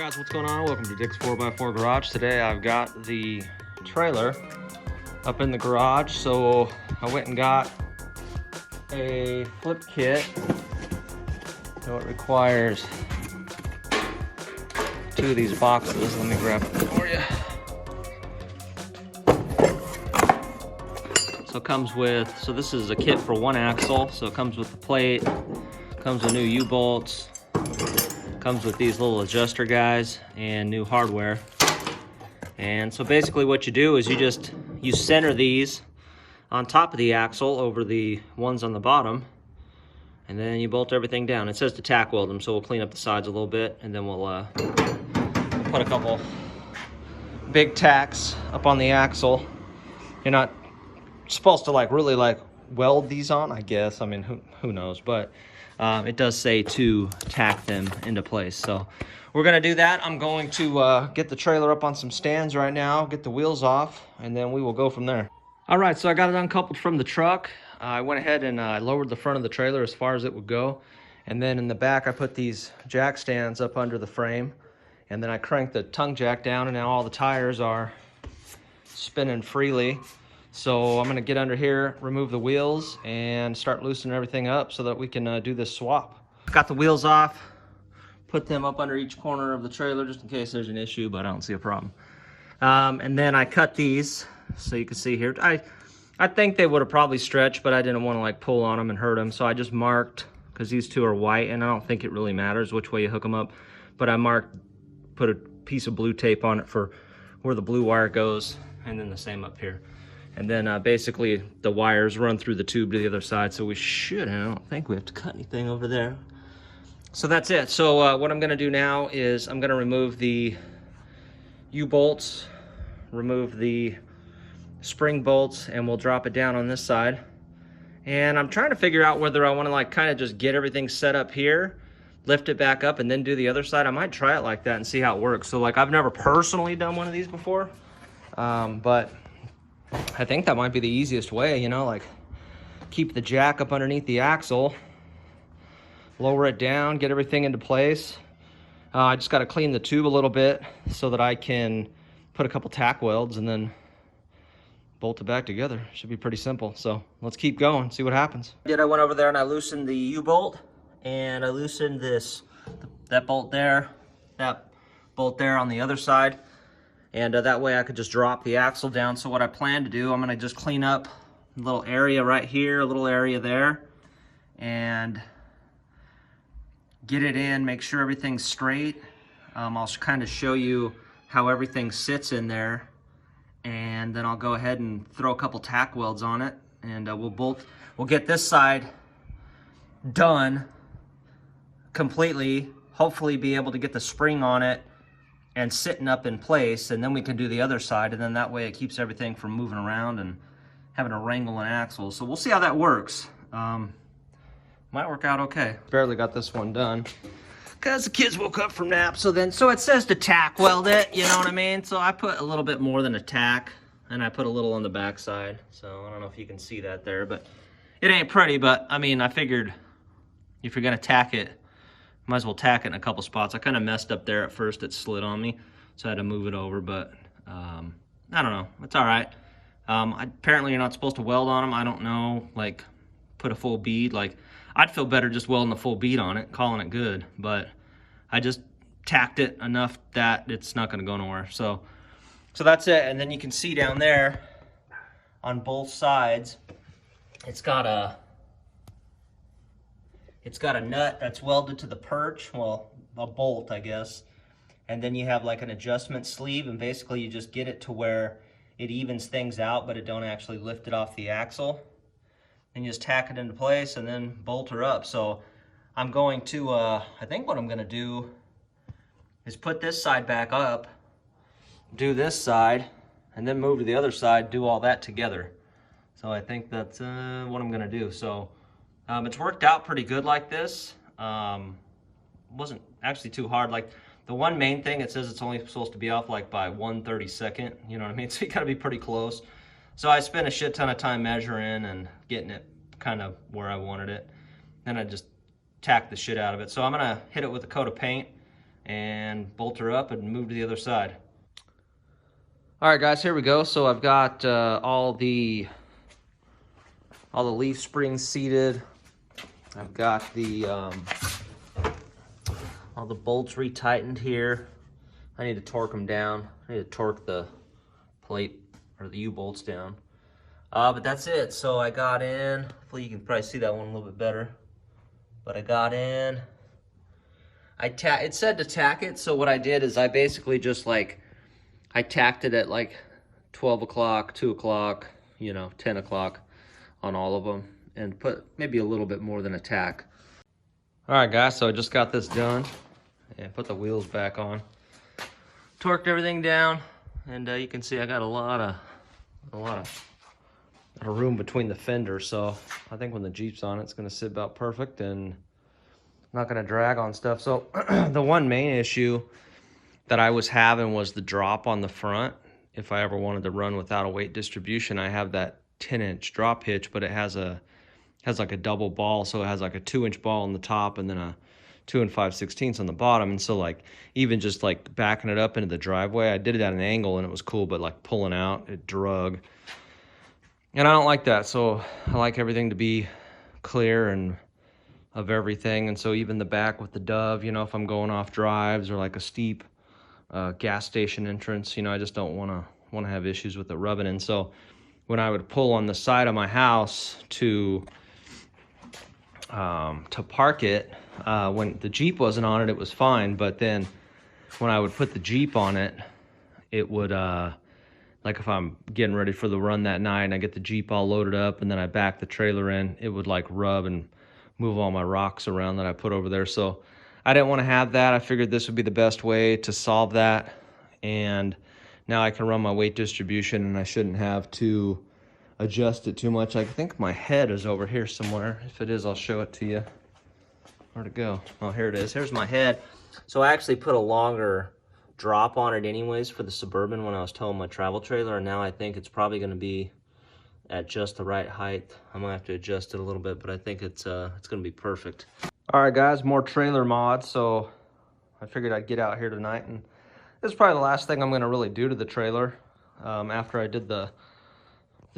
Guys, what's going on? Welcome to Dick's 4x4 Garage. Today I've got the trailer up in the garage, so I went and got a flip kit. So it requires 2 of these boxes. Let me grab it for you. So it comes with, so this is a kit for 1 axle. So it comes with the plate, comes with new U-bolts, comes with these little adjuster guys and new hardware. And so basically what you do is you center these on top of the axle over the ones on the bottom, and then you bolt everything down. It says to tack weld them, so we'll clean up the sides a little bit, and then we'll put a couple big tacks up on the axle. You're not supposed to really weld these on, I guess. I mean, who knows, but it does say to tack them into place. So we're gonna do that. I'm going to get the trailer up on some stands right now, get the wheels off, and then we will go from there. All right, so I got it uncoupled from the truck. I went ahead and I lowered the front of the trailer as far as it would go. And then in the back, I put these jack stands up under the frame. And then I cranked the tongue jack down, and now all the tires are spinning freely. So I'm gonna get under here, remove the wheels, and start loosening everything up so that we can do this swap. Got the wheels off, put them up under each corner of the trailer just in case there's an issue, but I don't see a problem. And then I cut these, so you can see here. I think they would have probably stretched, but I didn't want to pull on them and hurt them. So I just marked, because these two are white, and I don't think it really matters which way you hook them up, but I marked, put a piece of blue tape on it for where the blue wire goes, and then the same up here. And then basically the wires run through the tube to the other side, so I don't think we have to cut anything over there. So that's it. So what I'm gonna do now is I'm gonna remove the U-bolts, remove the spring bolts, and we'll drop it down on this side. And I'm trying to figure out whether I wanna kind of just get everything set up here, lift it back up, and then do the other side. I might try it like that and see how it works. So I've never personally done one of these before, but I think that might be the easiest way, keep the jack up underneath the axle, lower it down, get everything into place. I just got to clean the tube a little bit so that I can put a couple tack welds and then bolt it back together. Should be pretty simple. So let's keep going, see what happens. I went over there and I loosened the U-bolt, and I loosened that bolt there, that bolt there on the other side. And that way I could just drop the axle down. So what I plan to do, I'm gonna just clean up a little area right here, a little area there, and get it in, make sure everything's straight. I'll kind of show you how everything sits in there, and then I'll go ahead and throw a couple tack welds on it, and we'll get this side done completely, hopefully be able to get the spring on it and sitting up in place, and then we can do the other side, and then that way it keeps everything from moving around and having to wrangle an axle. So we'll see how that works. Might work out okay. Barely got this one done because the kids woke up from nap. So it says to tack weld it, you know what I mean? So I put a little bit more than a tack, and I put a little on the back side. So I don't know if you can see that there, but it ain't pretty. But I mean, I figured if you're gonna tack it, might as well tack it in a couple spots. I kind of messed up there at first. It slid on me, so I had to move it over, but I don't know. It's all right. Apparently, you're not supposed to weld on them. I don't know, put a full bead. I'd feel better just welding a full bead on it, calling it good, but I just tacked it enough that it's not going to go nowhere. So that's it. And then you can see down there on both sides, it's got a nut that's welded to the perch, well, a bolt, I guess. And then you have an adjustment sleeve, and basically you just get it to where it evens things out, but it don't actually lift it off the axle. And you just tack it into place and then bolt her up. So I'm going to, I think what I'm gonna do is put this side back up, do this side, and then move to the other side, do all that together. So I think that's what I'm gonna do. So it's worked out pretty good like this. Wasn't actually too hard. The one main thing, it says it's only supposed to be off by 1/32, you know what I mean? So you gotta be pretty close. So I spent a shit ton of time measuring and getting it kind of where I wanted it. Then I just tacked the shit out of it. So I'm gonna hit it with a coat of paint, and bolt her up and move to the other side. All right, guys, here we go. So I've got all the leaf springs seated. I've got the all the bolts retightened here. I need to torque them down. I need to torque the plate or the U-bolts down. But that's it. So I got in. Hopefully you can probably see that one a little bit better. But I got in. It said to tack it. So what I did is I basically just I tacked it at like 12 o'clock, 2 o'clock, 10 o'clock on all of them, and put maybe a little bit more than a tack. All right, guys, so I just got this done and put the wheels back on. Torqued everything down, and you can see I got a lot of room between the fenders, so I think when the Jeep's on, it's gonna sit about perfect and not gonna drag on stuff. So the one main issue that I was having was the drop on the front. If I ever wanted to run without a weight distribution, I have that 10-inch drop hitch, but it has like a double ball, so it has like a 2-inch ball on the top and then a 2 5/16 on the bottom. And so even just backing it up into the driveway, I did it at an angle and it was cool, but pulling out, it drug. And I don't like that, so I like everything to be clear and of everything. And so even the back with the dove, if I'm going off drives or like a steep gas station entrance, I just don't want to have issues with it rubbing. And so when I would pull on the side of my house to park it, when the Jeep wasn't on it, it was fine. But then when I would put the Jeep on it, it would if I'm getting ready for the run that night and I get the Jeep all loaded up and then I back the trailer in, it would rub and move all my rocks around that I put over there. So I didn't want to have that. I figured this would be the best way to solve that. And now I can run my weight distribution and I shouldn't have to adjust it too much. I think my head is over here somewhere. If it is, I'll show it to you. Where'd it go? Oh, here it is. Here's my head. So I actually put a longer drop on it anyways for the Suburban when I was towing my travel trailer, and now I think it's probably going to be at just the right height. I'm gonna have to adjust it a little bit, but I think it's gonna be perfect. All right, guys, more trailer mods. So I figured I'd get out here tonight, and this is probably the last thing I'm gonna really do to the trailer after I did the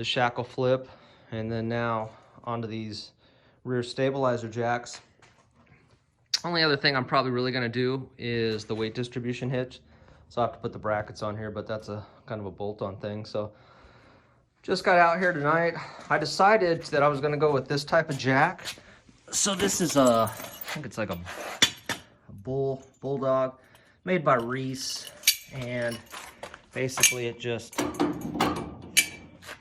shackle flip, and then now onto these rear stabilizer jacks. Only other thing I'm probably really gonna do is the weight distribution hitch. So I have to put the brackets on here, but that's a kind of a bolt-on thing. So just got out here tonight. I decided that I was gonna go with this type of jack. So this is I think it's like a Bulldog made by Reese, and basically it just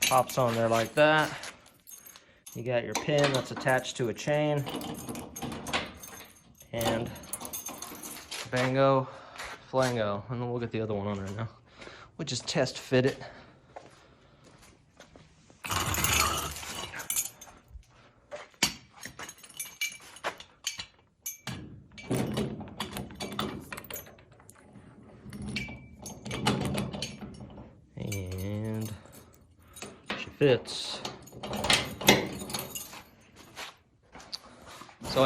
pops on there like that. You got your pin that's attached to a chain, and bango, flango, and then we'll get the other one on there now. We'll just test fit it. And she fits. So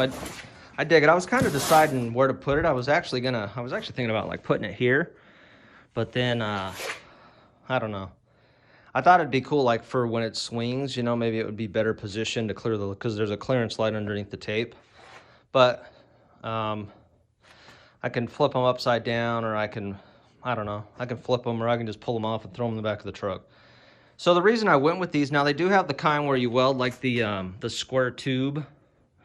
I dig it. I was kind of deciding where to put it. I was actually thinking about putting it here, but then I don't know. I thought it'd be cool for when it swings, maybe it would be better positioned to clear because there's a clearance light underneath the tape. But I can flip them upside down, or I can flip them, or I can just pull them off and throw them in the back of the truck. So the reason I went with these, now they do have the kind where you weld the square tube.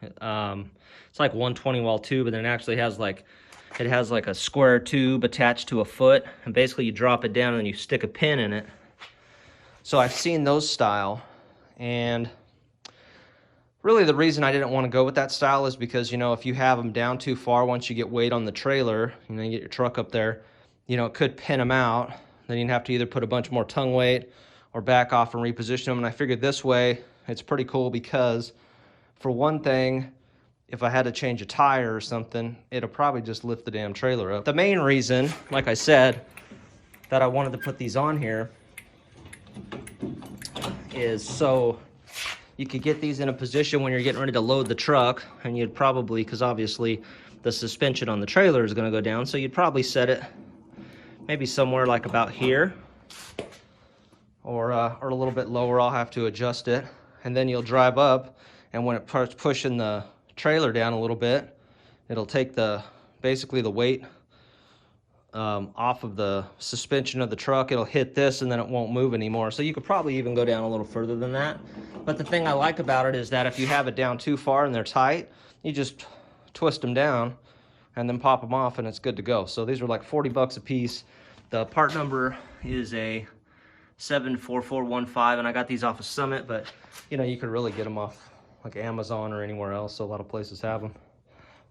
It's like 120 wall tube, and then it actually has a square tube attached to a foot, and basically you drop it down and you stick a pin in it. So I've seen those style, and really the reason I didn't want to go with that style is because, if you have them down too far, once you get weight on the trailer, you get your truck up there, it could pin them out. Then you'd have to either put a bunch more tongue weight or back off and reposition them. And I figured this way, it's pretty cool because, for one thing, if I had to change a tire or something, it'll probably just lift the damn trailer up. The main reason, like I said, that I wanted to put these on here is so you could get these in a position when you're getting ready to load the truck, and you'd probably, because obviously the suspension on the trailer is going to go down, so you'd probably set it maybe somewhere like about here, or a little bit lower. I'll have to adjust it, and then you'll drive up, and when it starts pushing the trailer down a little bit, it'll take basically the weight off of the suspension of the truck. It'll hit this, and then it won't move anymore. So you could probably even go down a little further than that. But the thing I like about it is that if you have it down too far and they're tight, you just twist them down and then pop them off, and it's good to go. So these are like 40 bucks a piece. The part number is a 74415, and I got these off of Summit, but you know, you could really get them off like Amazon or anywhere else. So a lot of places have them,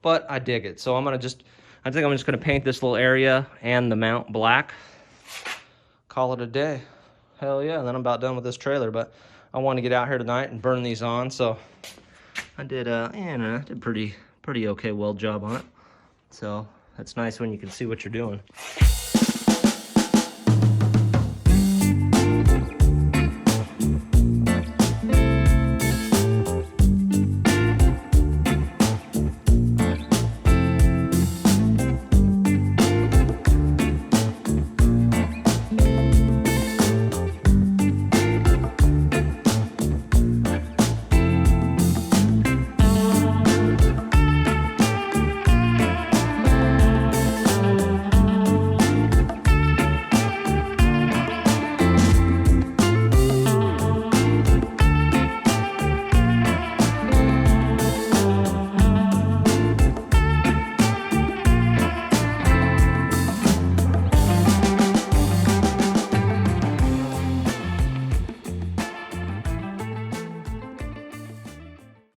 but I dig it. So I think I'm just gonna paint this little area and the mount black. Call it a day. Hell yeah, and then I'm about done with this trailer, but I want to get out here tonight and burn these on, so I did did pretty okay weld job on it. So that's nice when you can see what you're doing.